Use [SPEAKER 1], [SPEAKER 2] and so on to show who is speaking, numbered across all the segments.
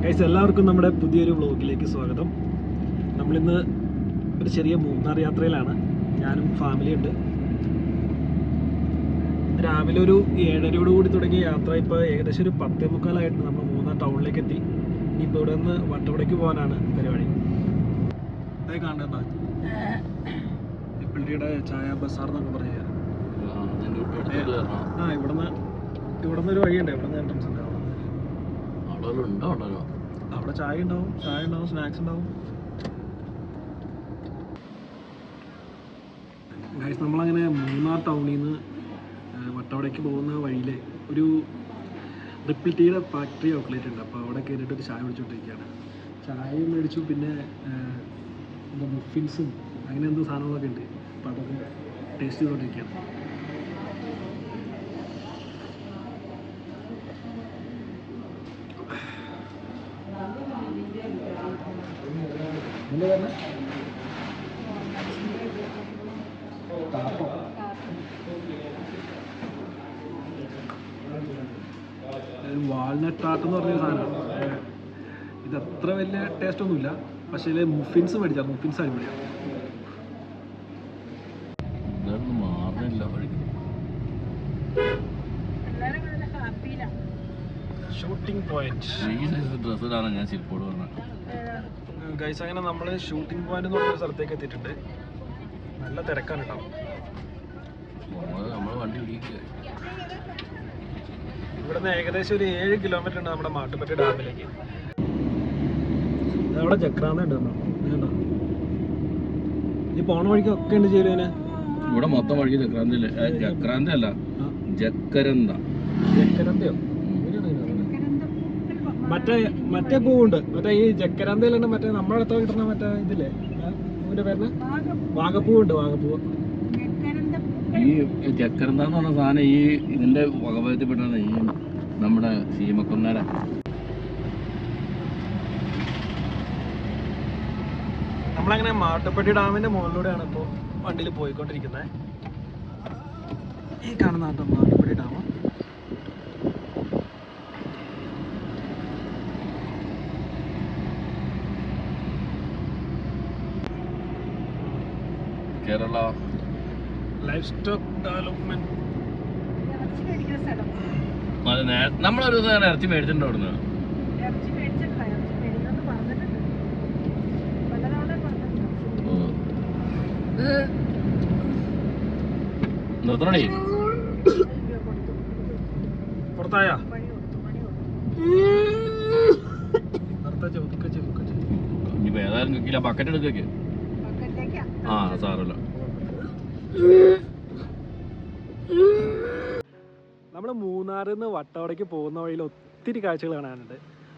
[SPEAKER 1] Guys, എല്ലാവർക്കും നമ്മുടെ പുതിയൊരു വ്ളോഗിലേക്ക് സ്വാഗതം. നമ്മളിന്ന് ഒരു ചെറിയ മൂന്നാർ യാത്രയിലാണ്. ഞാനും ഫാമിലിയുണ്ട്. രാവിലെ ഒരു 7:30 കൂടി തുടങ്ങിയ യാത്ര ഇപ്പോൾ ഏകദേശം ഒരു 10:45 നമ്മൾ മൂന്നാർ ടൗണിലേക്ക് എത്തി. ഇനിയിപ്പോൾ ഇവിടെ നിന്ന് വട്ടവടയ്ക്ക് പോകാനാണ് പരിപാടി. അതായത് കാണേണ്ട പിള്ളേരുടെ ചായ ബസാർ എന്നൊക്കെ പറയുക. ഇവിടുന്ന് ഒരു വഴിയുണ്ട്, ഇവിടുന്ന് എൻട്രൻസ് ഉണ്ട്. അവിടെ ചായ ഉണ്ടാവും, സ്നാക്സ് ഉണ്ടാവും. ഗൈസ്, നമ്മളങ്ങനെ മൂന്നാർ ടൗണിൽ നിന്ന് വട്ടവടയ്ക്ക് പോകുന്ന വഴിയിൽ ഒരു റിപ്പിൾ ടീയുടെ ഫാക്ടറി ഔട്ട്ലെറ്റ് ഉണ്ട്. അപ്പോൾ അവിടെ കയറിയിട്ട് ഒരു ചായ കുടിച്ചുകൊണ്ടിരിക്കുകയാണ്. ചായ മേടിച്ചു, പിന്നെ എന്താ മുഫിൻസും അങ്ങനെ എന്തോ സാധനങ്ങളൊക്കെ ഉണ്ട്. അപ്പോൾ അതൊക്കെ ടേസ്റ്റ് ചെയ്തുകൊണ്ടിരിക്കുകയാണ്. വാൾനട്ട് ആർട്ട് എന്ന് പറഞ്ഞൊരു സാധനമാണ്. ഇത് അത്ര വലിയ ടേസ്റ്റ് ഒന്നുമില്ല, പക്ഷേ ഇതിൽ മുഫിൻസ് മേടിച്ചാൽ മുഫിൻസ് അടിപൊളിയാണ്. ഷൂട്ടിംഗ് പോയിന്റ് ഗൈസ്, അങ്ങനെ നമ്മൾ ഷൂട്ടിംഗ് പോയിന്റ് എന്ന് പറഞ്ഞൊരു സ്ഥലത്തേക്ക് എത്തിയിട്ടുണ്ട്. നല്ല തിരക്കാണ് കേട്ടോ. ഇവിടുന്ന് ഏകദേശം ഒരു 7 കിലോമീറ്റർ ഉണ്ട് നമ്മുടെ മാട്ടുപ്പെട്ടി ഡാമിലേക്ക്. അവിടെ ജക്രാന്ത ഉണ്ട് കേട്ടോ. ഈ പോണ വഴിക്കൊക്കെ ഉണ്ട് ചെയ്യല്.
[SPEAKER 2] ഇവിടെ മൊത്തം വഴി ജക്രാന്ത അല്ല,
[SPEAKER 1] ജക്കരന്തയോ മറ്റേ പൂവുണ്ട്. മറ്റേ ഈ ജക്കരന്തയിലുണ്ട്. മറ്റേ നമ്മുടെ അടുത്ത് കിട്ടുന്ന മറ്റേ ഇതില്ലേ, പൂവിന്റെ പേരിന് വാഗപ്പൂവുണ്ട്. വാഗപ്പൂവ്
[SPEAKER 2] ഈ ജക്കരന്ത എന്ന് പറഞ്ഞ സാധനം ഈ ഇതിന്റെ വകഭേദത്തിൽപ്പെട്ടാണ് ഈ നമ്മുടെ സീമക്കൊന്നര.
[SPEAKER 1] നമ്മളങ്ങനെ മാട്ടുപ്പെട്ടി ഡാമിന്റെ മുകളിലൂടെയാണ് ഇപ്പോൾ വണ്ടിയിൽ പോയിക്കൊണ്ടിരിക്കുന്നത്. ഈ കാണുന്ന Mattupetty dam.
[SPEAKER 2] Kerala
[SPEAKER 1] life stock development.
[SPEAKER 2] നമ്മളൊരു ദിവസം ഇറച്ചി മേടിച്ചിട്ടുണ്ടോ അവിടുന്ന്? നിർത്തണേ
[SPEAKER 1] പുറത്തായ
[SPEAKER 2] ഇനിയിപ്പോ ഏതായാലും കിട്ടില്ല. ബക്കറ്റ് എടുക്കൊക്കെ സാറല്ല.
[SPEAKER 1] നമ്മൾ മൂന്നാറിൽ നിന്ന് വട്ടവടയ്ക്ക് പോകുന്ന വഴിയിൽ ഒത്തിരി കാഴ്ചകൾ കാണാനുണ്ട്.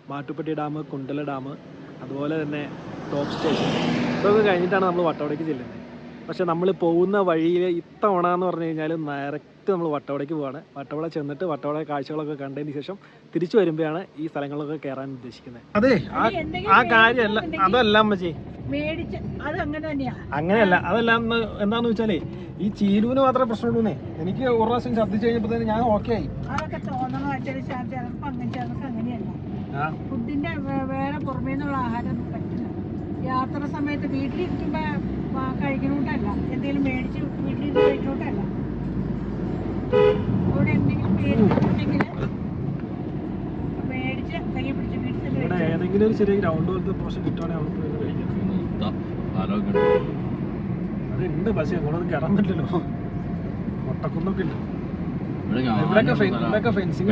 [SPEAKER 1] മാട്ടുപ്പെട്ടി ഡാം, കുണ്ടല ഡാം, അതുപോലെ തന്നെ ടോപ്പ് സ്റ്റേഷൻ. ഇതൊക്കെ കഴിഞ്ഞിട്ടാണ് നമ്മൾ വട്ടവടയ്ക്ക് ചെല്ലുന്നത്. പക്ഷെ നമ്മൾ പോകുന്ന വഴിയിൽ ഇത്തവണ എന്ന് പറഞ്ഞു കഴിഞ്ഞാൽ ഡയറക്റ്റ് നമ്മൾ വട്ടവടയ്ക്ക് പോവാണ്. വട്ടവട ചെന്നിട്ട് വട്ടവട കാഴ്ചകളൊക്കെ കണ്ടതിന് ശേഷം തിരിച്ചു വരുമ്പോഴാണ് ഈ സ്ഥലങ്ങളൊക്കെ കയറാൻ ഉദ്ദേശിക്കുന്നത്. അതെ, ആ കാര്യമല്ല, അതല്ല അമ്മച്ചി, അങ്ങനെയല്ല. അതെല്ലാം എന്താന്ന് വെച്ചാലേ ഈ ചീലുവിന് മാത്രമേ പ്രശ്നമുള്ളൂന്നേ. എനിക്ക് ഒരു പ്രാവശ്യം ഛർദ്ദിച്ചു കഴിഞ്ഞപ്പോ തന്നെ ഞാൻ ഓക്കെ ആയി.
[SPEAKER 3] ഫുഡിന്റെ വേറെ പുറമേ നിന്നുള്ള ആഹാരം പറ്റില്ല. യാത്ര സമയത്ത് വീട്ടിലിരിക്കുമ്പോ കഴിക്കണോട്ടല്ല, എന്തെങ്കിലും മേടിച്ച് വീട്ടിലിരുന്ന് കഴിക്കണോട്ടല്ല. അവിടെ എന്തെങ്കിലും മേടിച്ചിട്ടുണ്ടെങ്കിൽ മേടിച്ച് കൈ പിടിച്ച് വീട്ടിൽ
[SPEAKER 1] ഏതെങ്കിലും ഒരു ചെറിയ ഗ്രൗണ്ട് പോലത്തെ പോർഷൻ കിട്ടുവാണെങ്കിൽ അവിടെ പോയി കഴിക്കാം. അതുണ്ട്, പക്ഷേ ഇവിടെ കയറാൻ പറ്റില്ലല്ലോ. മുട്ടക്കുന്നൊക്കെ ഉണ്ട്. ഇവിടെയൊക്കെ ഫെൻസിങ്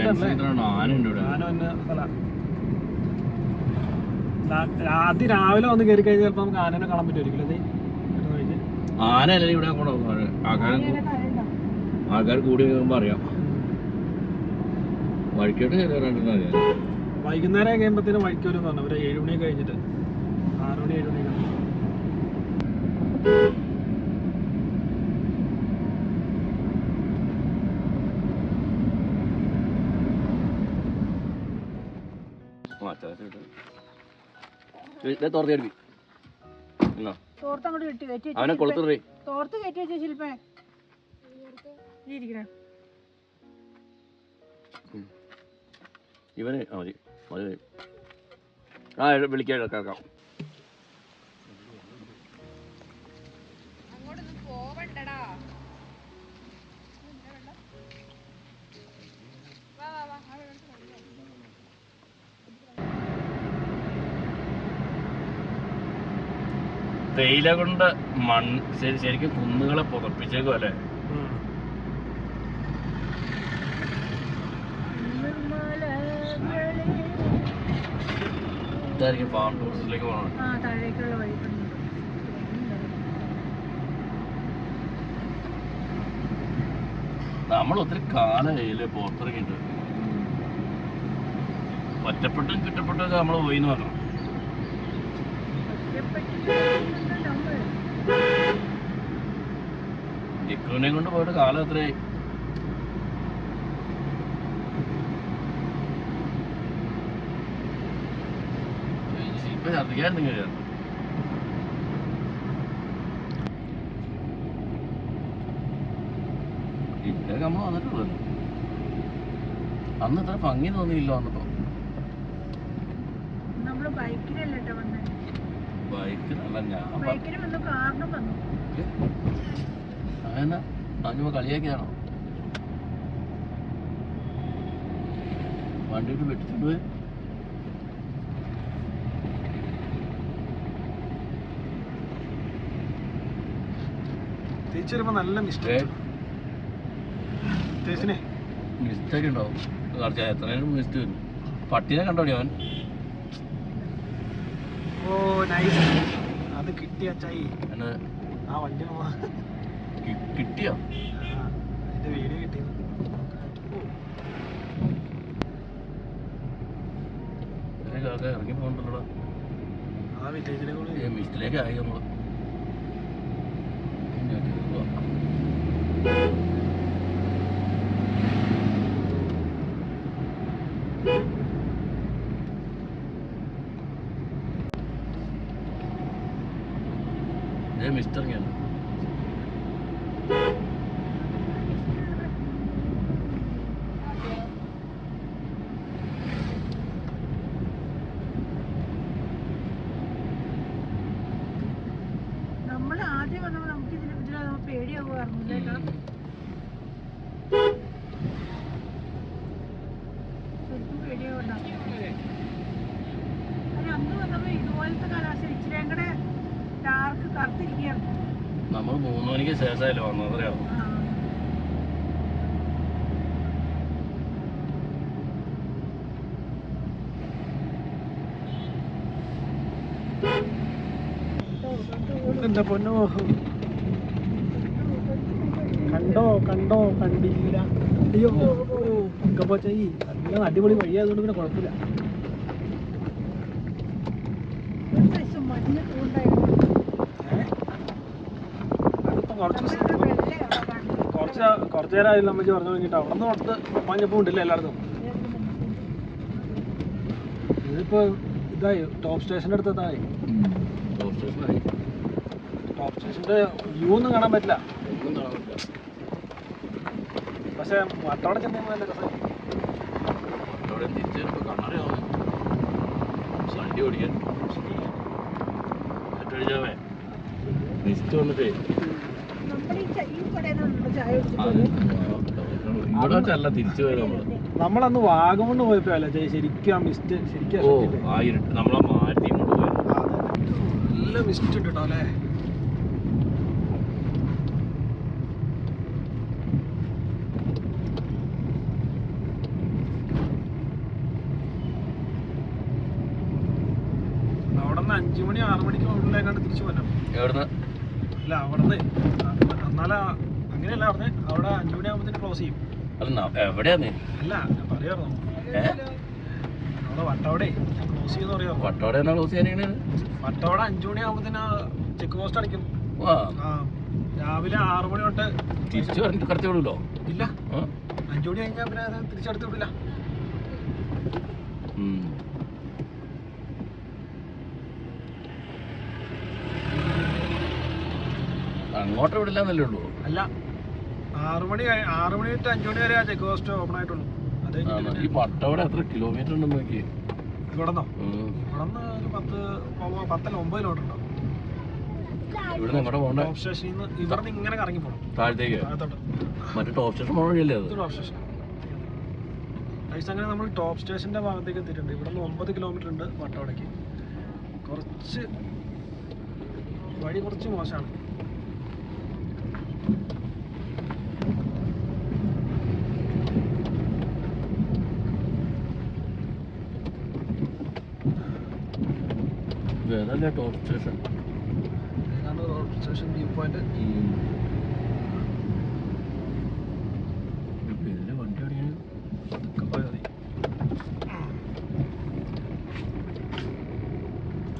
[SPEAKER 1] രാവിലെ വന്ന് കയറി കഴിഞ്ഞാൽ ചിലപ്പോൾ നമുക്ക് ആനനെ കാണാൻ പറ്റുമായിരിക്കും.
[SPEAKER 2] ആനയല്ലേ ഇവിടെ ആൾക്കാർ കൂടി അറിയാം. വഴിക്കോട്ട്
[SPEAKER 1] വൈകുന്നേരം കഴിയുമ്പോഴത്തേനും വഴിക്ക് വരും പറഞ്ഞു. ഒരു 7 മണിയൊക്കെ കഴിഞ്ഞിട്ട് 6 മണി 7 മണി
[SPEAKER 2] അവനെ കൊളുത്തേ
[SPEAKER 3] തോർത്ത് കയറ്റി വെച്ച ശില്പേ
[SPEAKER 2] ഇവന് മതി മതി. ആ വിളിക്കാം കേൾക്കാം. തേയില കൊണ്ട് ശരിക്കും കുന്നുകളെ പുതപ്പിച്ചേക്കും അല്ലേ? ഇതായിരിക്കും ഫാം ടൂറിസത്തിലേക്ക് പോകണം. നമ്മൾ ഒത്തിരി കാലയില് പുറത്തിറങ്ങിയിട്ട് ഒറ്റപ്പെട്ടും കിട്ടപ്പെട്ടും ഒക്കെ നമ്മൾ പോയിന്ന് മാത്രം. ജിക്കുവിനെ കൊണ്ട് പോയിട്ട് കാലം എത്രയായി? ഇപ്പൊ ഛർദിക്കായിരുന്നു കഴിയാറ്. ഇതൊക്കെ നമ്മൾ വന്നിട്ടുള്ളൂ. അന്ന് ഇത്ര ഭംഗി തോന്നിയില്ല വന്നപ്പോ. ബൈക്കിനല്ല ഞാൻ അതെന്നാ അതിന് കളിയാക്കിയാണോ? വണ്ടിയിട്ട് വെട്ടിട്ടുണ്ട് പോയി.
[SPEAKER 1] തിരിച്ചു വരുമ്പോ നല്ല മിസ്റ്റേക്ക്
[SPEAKER 2] ഉണ്ടാവും. എത്രയും മിസ്റ്റ് വരും. പട്ടിനെ കണ്ടോടി അവൻ.
[SPEAKER 1] ഓ നൈസ്. അത് കിട്ടിയ ചായി ആ വണ്ടി
[SPEAKER 2] കിട്ടിയോ?
[SPEAKER 1] അതിന്റെ വീഡിയോ കിട്ടിയത്.
[SPEAKER 2] ഇറങ്ങി പോകണ്ടല്ലോ.
[SPEAKER 1] ആ വില്ലേജിലെ കൂടെ
[SPEAKER 2] മിസ്റ്റിലേക്ക് ആയി നമ്മള്. മിസ്റ്റർ ഞാൻ
[SPEAKER 3] നമ്മൾ ആദ്യം വന്നപ്പോൾ നമുക്ക് ഇതിനെ പേടിയാവുമായിരുന്നില്ല. ശരിക്കും പേടിയാവുണ്ടാവും. അന്ന് വന്നപ്പോ ഇതുപോലത്തെ കാലാവസ്ഥ ഇച്ചിരി കൂടെ ഡാർക്ക് കറുത്തിരിക്കുകയാണ്.
[SPEAKER 2] നമ്മൾ 3 മണിക്ക് ശേഷമല്ലോ വന്നത്. അറിയാമോ?
[SPEAKER 1] എന്റെ പൊന്നോ, കണ്ടോ കണ്ടില്ല. അയ്യോ പോച്ചായി. നല്ല അടിപൊളി വഴിയായതുകൊണ്ട് പിന്നെ കുഴപ്പമില്ല. കുറച്ച് നേരമായി നമ്മച്ച് പറഞ്ഞു കഴിഞ്ഞിട്ട് അവിടെ നിന്ന് പുറത്ത് മഞ്ഞപ്പം ഉണ്ടല്ലോ എല്ലായിടത്തും. ഇതിപ്പോ ഇതായി ടോപ്പ് സ്റ്റേഷൻ്റെ അടുത്തായി. ടോപ്പ് സ്റ്റേഷന്റെ വ്യൂ ഒന്നും കാണാൻ പറ്റില്ല. പക്ഷെ വട്ടവട ചെന്നൈ നല്ല രസം.
[SPEAKER 2] വന്നിട്ടേ തിരിച്ചു പോയത്
[SPEAKER 1] നമ്മളന്ന് വാഗമണ് പോയപ്പോ അല്ലേ ശരിക്കും ആ മിസ്റ്റ് ശരിക്കും
[SPEAKER 2] നമ്മളെ മാറ്റി
[SPEAKER 1] നല്ല മിസ്റ്റ് ഉണ്ട് കേട്ടോ അല്ലേ. അവിടെ നിന്ന് 5 മണി 6 മണിക്ക് ഉള്ളിലേക്കാണ്ട് തിരിച്ചു പോകാം.
[SPEAKER 2] എവിടുന്ന്?
[SPEAKER 1] അല്ല അവിടുന്ന് എന്നാലും അങ്ങനെയല്ല പറഞ്ഞേ. അവിടെ 5 മണിയാകുമ്പോഴത്തേന് ക്ലോസ് ചെയ്യും.
[SPEAKER 2] അല്ല എവിടെയാന്ന്?
[SPEAKER 1] അല്ല ഞാൻ പറയാറുന്നു അവിടെ വട്ടവടേ ക്ലോസ് ചെയ്യുന്ന പറയാറ്.
[SPEAKER 2] വട്ടവട ക്ലോസ് ചെയ്യാൻ
[SPEAKER 1] വട്ടവട 5 മണിയാകുമ്പോഴത്തേന് ചെക്ക് പോസ്റ്റ് അടിക്കും. രാവിലെ 6 മണി തൊട്ട്
[SPEAKER 2] തിരിച്ചു പറഞ്ഞിട്ട് കടത്തി വിടുമല്ലോ.
[SPEAKER 1] ഇല്ല 5 മണി കഴിഞ്ഞാൽ പിന്നെ അത് തിരിച്ചെടുത്ത് വിടില്ല.
[SPEAKER 2] അങ്ങോട്ട് വിടില്ല എന്നല്ലേ ഉള്ളൂ.
[SPEAKER 1] അല്ല 6 മണി തൊട്ട് 5 മണി വരെ ആ ചെക്ക് പോസ്റ്റ് ഓപ്പൺ ആയിട്ടുള്ളൂ.
[SPEAKER 2] ഈ വട്ടവട എത്ര കിലോമീറ്റർ ഉണ്ടെന്ന് നോക്കി.
[SPEAKER 1] ഇവിടെന്നോ? ഇവിടെന്ന് ഒരു 9 കിലോമീറ്റർ ഉണ്ടാവും.
[SPEAKER 2] ഇവിടുന്ന് എങ്ങോട്ട് പോകണ്ടേ?
[SPEAKER 1] ടോപ്പ് സ്റ്റേഷനിൽ നിന്ന് ഇവിടുന്ന് ഇങ്ങനെ കറങ്ങി പോകണം
[SPEAKER 2] താഴത്തേക്ക്.
[SPEAKER 1] താഴത്തോട്ട്.
[SPEAKER 2] മറ്റേ ടോപ്പ് സ്റ്റേഷൻ പോകണ വഴിയല്ലേ അത്?
[SPEAKER 1] Top station. അങ്ങനെ നമ്മൾ ടോപ്പ് സ്റ്റേഷൻ്റെ ഭാഗത്തേക്ക് എത്തിയിട്ടുണ്ട്. ഇവിടുന്ന് 9 കിലോമീറ്റർ ഉണ്ട് വട്ടവടയ്ക്ക്. വഴി കുറച്ച് മോശമാണ്.
[SPEAKER 2] ഏതല്ലേ top station?
[SPEAKER 1] Top station view point.
[SPEAKER 2] ഇതിലെ വണ്ടി ഓടിക്കാൻ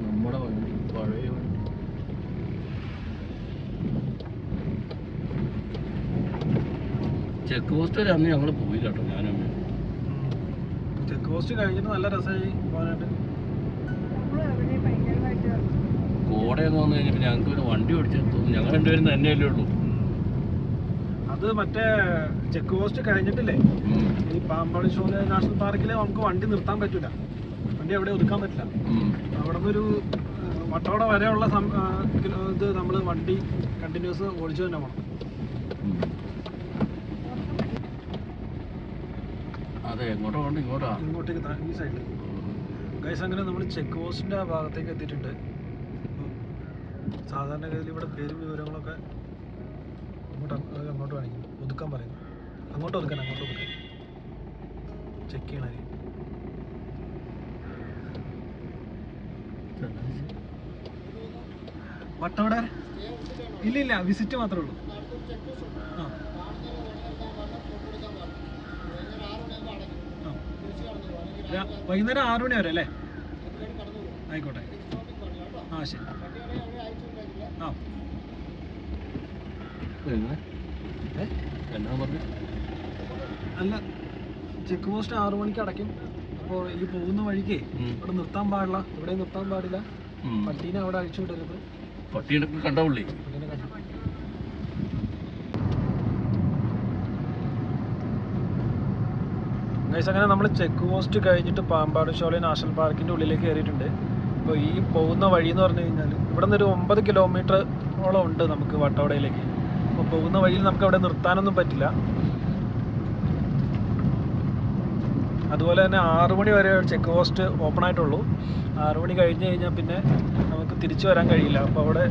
[SPEAKER 2] നമ്മുടെ വണ്ടി, പഴയ വണ്ടി. ചെക്ക് പോസ്റ്റ് വരെ അന്ന് ഞങ്ങൾ പോയി കേട്ടോ. ഞാനമ്മ
[SPEAKER 1] ചെക്ക് പോസ്റ്റ് കഴിഞ്ഞിട്ട് നല്ല രസമായി പോകാനായിട്ട്.
[SPEAKER 2] കോടയൊക്കെ വന്നു കഴിഞ്ഞപ്പോൾ ഞങ്ങൾക്ക് ഒരു വണ്ടി ഓടിച്ചെന്ന് തോന്നുന്നു. ഞങ്ങൾ രണ്ടുപേരും തന്നെയല്ലേ ഉള്ളൂ.
[SPEAKER 1] അത് മറ്റേ ചെക്ക് പോസ്റ്റ് കഴിഞ്ഞിട്ടില്ലേ, ഈ പാമ്പാടി ഷോലെ നാഷണൽ പാർക്കിൽ നമുക്ക് വണ്ടി നിർത്താൻ പറ്റില്ല. വണ്ടി എവിടെ ഒതുക്കാൻ പറ്റില്ല. അവിടെ നിന്നൊരു വട്ടവട വരെയുള്ള ഇത് നമ്മൾ വണ്ടി കണ്ടിന്യൂസ് ഓടിച്ചു തന്നെ പോകണം.
[SPEAKER 2] അതെ, എങ്ങോട്ടാ കൊണ്ട്?
[SPEAKER 1] ഇങ്ങോട്ടേക്ക് ഈ സൈഡിൽ. ഗൈസ്, അങ്ങനെ നമ്മൾ ചെക്ക് പോസ്റ്റിൻ്റെ ഭാഗത്തേക്ക് എത്തിയിട്ടുണ്ട്. സാധാരണഗതിയിൽ ഇവിടെ പേരും വിവരങ്ങളൊക്കെ അങ്ങോട്ട് കാണിക്കും. ഒതുക്കാൻ പറയുന്നു. അങ്ങോട്ട് ഒതുക്കാൻ ചെക്ക് ചെയ്യണമായിരിക്കും. വട്ടവട ഇല്ല, വിസിറ്റ് മാത്രമേ ഉള്ളൂ. വൈകുന്നേരം 6 മണി വരെ അല്ലേ? ആയിക്കോട്ടെ. ശരി. അല്ല, ചെക്ക് പോസ്റ്റ് 6 മണിക്ക് അടയ്ക്കും. അപ്പോൾ ഈ പോകുന്ന വഴിക്ക് ഇവിടെ നിർത്താൻ പാടില്ല. ഇവിടെ നിർത്താൻ പാടില്ല. പട്ടീനെ അവിടെ അഴിച്ചു വിടരുത്.
[SPEAKER 2] പട്ടീനെ കണ്ടുള്ളി.
[SPEAKER 1] ഗൈസ്, അങ്ങനെ നമ്മൾ ചെക്ക് പോസ്റ്റ് കഴിഞ്ഞിട്ട് പാമ്പാടി ഷോലെ നാഷണൽ പാർക്കിൻ്റെ ഉള്ളിലേക്ക് കയറിയിട്ടുണ്ട്. അപ്പോൾ ഈ പോകുന്ന വഴി എന്ന് പറഞ്ഞു കഴിഞ്ഞാൽ ഇവിടെ നിന്നൊരു 9 കിലോമീറ്ററോളം ഉണ്ട് നമുക്ക് വട്ടവടയിലേക്ക്. അപ്പോൾ പോകുന്ന വഴിയിൽ നമുക്ക് അവിടെ നിർത്താനൊന്നും പറ്റില്ല. അതുപോലെ തന്നെ 6 മണി വരെ ചെക്ക് പോസ്റ്റ് ഓപ്പൺ ആയിട്ടുള്ളൂ. 6 മണി കഴിഞ്ഞ് കഴിഞ്ഞാൽ പിന്നെ നമുക്ക് തിരിച്ചു വരാൻ കഴിയില്ല. അപ്പോൾ അവിടെ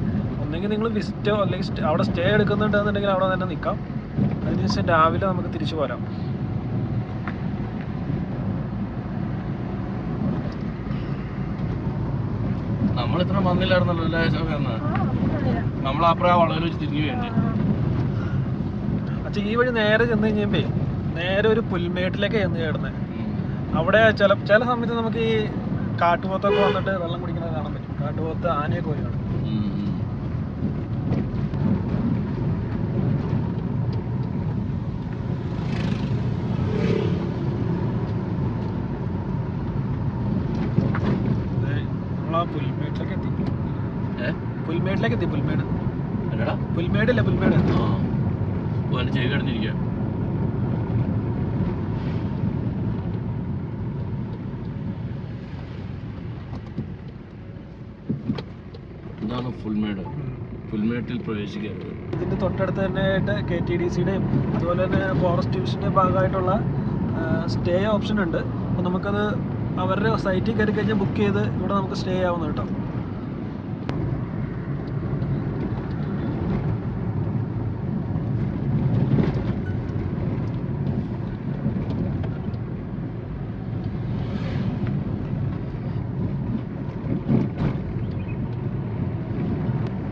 [SPEAKER 1] ഒന്നെങ്കിൽ നിങ്ങൾ വിസിറ്റോ അല്ലെങ്കിൽ അവിടെ സ്റ്റേ എടുക്കുന്നുണ്ടെന്നുണ്ടെങ്കിൽ അവിടെ തന്നെ നിൽക്കാം. അതിനുശേഷം രാവിലെ നമുക്ക് തിരിച്ചു പോരാം.
[SPEAKER 2] നമ്മളിത്ര വന്നില്ലായിരുന്നല്ലോ. നമ്മളപ്പുറം വളരെ വെച്ച് തിരിഞ്ഞു വേണ്ടേ?
[SPEAKER 1] ഈ വഴി നേരെ ചെന്ന് കഴിഞ്ഞപ്പോ നേരെ ഒരു പുൽമേട്ടിലേക്ക് ചെന്ന് ചേർന്നത്. അവിടെ ചില സമയത്ത് നമുക്ക് ഈ കാട്ടുപോത്തൊക്കെ വന്നിട്ട് വെള്ളം കുടിക്കുന്നത് കാണാൻ പറ്റും. കാട്ടുപോത്ത്, ആനയൊക്കെ വരികയാണ്. നമ്മളാ പുൽമേട്ടിലേക്ക് എത്തി. പുൽമേട് പുൽമേടില്ല, പുൽമേട്.
[SPEAKER 2] ചെയ്ത് കിടന്നിരിക്കുക. ഇതാണ് പുൽമേട്ടിൽ പ്രവേശിക്കരുത്.
[SPEAKER 1] ഇതിന്റെ തൊട്ടടുത്ത് തന്നെ ആയിട്ട് KTDCയുടെയും അതുപോലെ തന്നെ ഫോറസ്റ്റ് ഡിവിഷന്റെ ഭാഗമായിട്ടുള്ള സ്റ്റേ ഓപ്ഷൻ ഉണ്ട്. അപ്പോൾ നമുക്കത് അവരുടെ സൈറ്റിൽ കയറി കഴിഞ്ഞാൽ ബുക്ക് ചെയ്ത് ഇവിടെ നമുക്ക് സ്റ്റേ ആവുന്ന കേട്ടോ.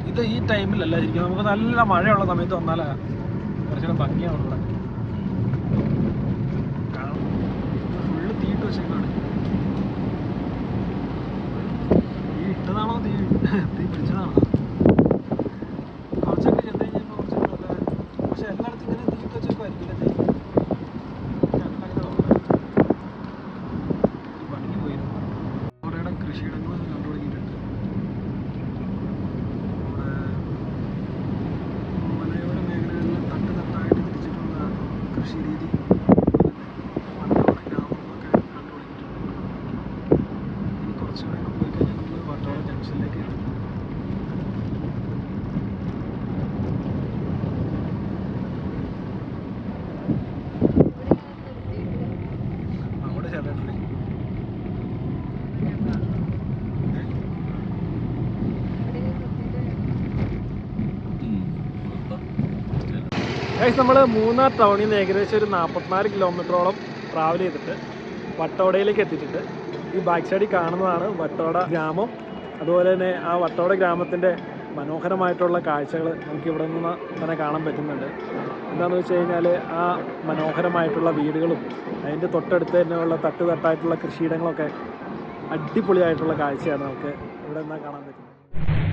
[SPEAKER 1] ഇത് ഈ ടൈമിലല്ല ശരിക്കും. നമുക്ക് നല്ല മഴയുള്ള സമയത്ത് വന്നാലേ കുറച്ചുകൂടെ ഭംഗിയാവുള്ള. ഫുള്ള് തീയിട്ട് വെച്ചേക്കാണ്. തീ ഇട്ടതാണോ തീ പിടിച്ചതാണോ? കുറച്ചൊക്കെ ചെന്ന് കഴിഞ്ഞപ്പോൾ കുറച്ചൊക്കെ നല്ല, പക്ഷെ എല്ലായിടത്തും ഇങ്ങനെ തീയിട്ട് വെച്ചേക്കുമായിരിക്കില്ല. പണിക്ക് പോയിരുന്നു. കുറേയുടെ കൃഷിയിടങ്ങൾ കണ്ടു തുടങ്ങിയിട്ടുണ്ട്. മലയോര മേഖലകളിൽ തട്ടായിട്ട് തിരിച്ചിട്ടുള്ള കൃഷി രീതി ഗ്രാമങ്ങളൊക്കെ കണ്ടു തുടങ്ങിയിട്ടുണ്ട്. ചേട്ടൻ. ഗൈസ്, നമ്മൾ മൂന്നാർ ടൗണിൽ നിന്ന് ഏകദേശം ഒരു 44 കിലോമീറ്ററോളം ട്രാവൽ ചെയ്തിട്ട് വട്ടവടയിലേക്ക് എത്തിയിട്ടുണ്ട്. ഈ ബാക്ക് സൈഡിൽ കാണുന്നതാണ് വട്ടവട ഗ്രാമം. അതുപോലെ തന്നെ ആ വട്ടവട ഗ്രാമത്തിൻ്റെ മനോഹരമായിട്ടുള്ള കാഴ്ചകൾ നമുക്ക് ഇവിടെ നിന്ന് തന്നെ കാണാൻ പറ്റുന്നുണ്ട്. എന്താണെന്ന് വെച്ച് കഴിഞ്ഞാൽ ആ മനോഹരമായിട്ടുള്ള വീടുകളും അതിൻ്റെ തൊട്ടടുത്ത് തന്നെയുള്ള തട്ടുതട്ടായിട്ടുള്ള കൃഷിയിടങ്ങളൊക്കെ അടിപൊളിയായിട്ടുള്ള കാഴ്ചയാണ് നമുക്ക് ഇവിടെ നിന്നാൽ കാണാൻ പറ്റുന്നത്.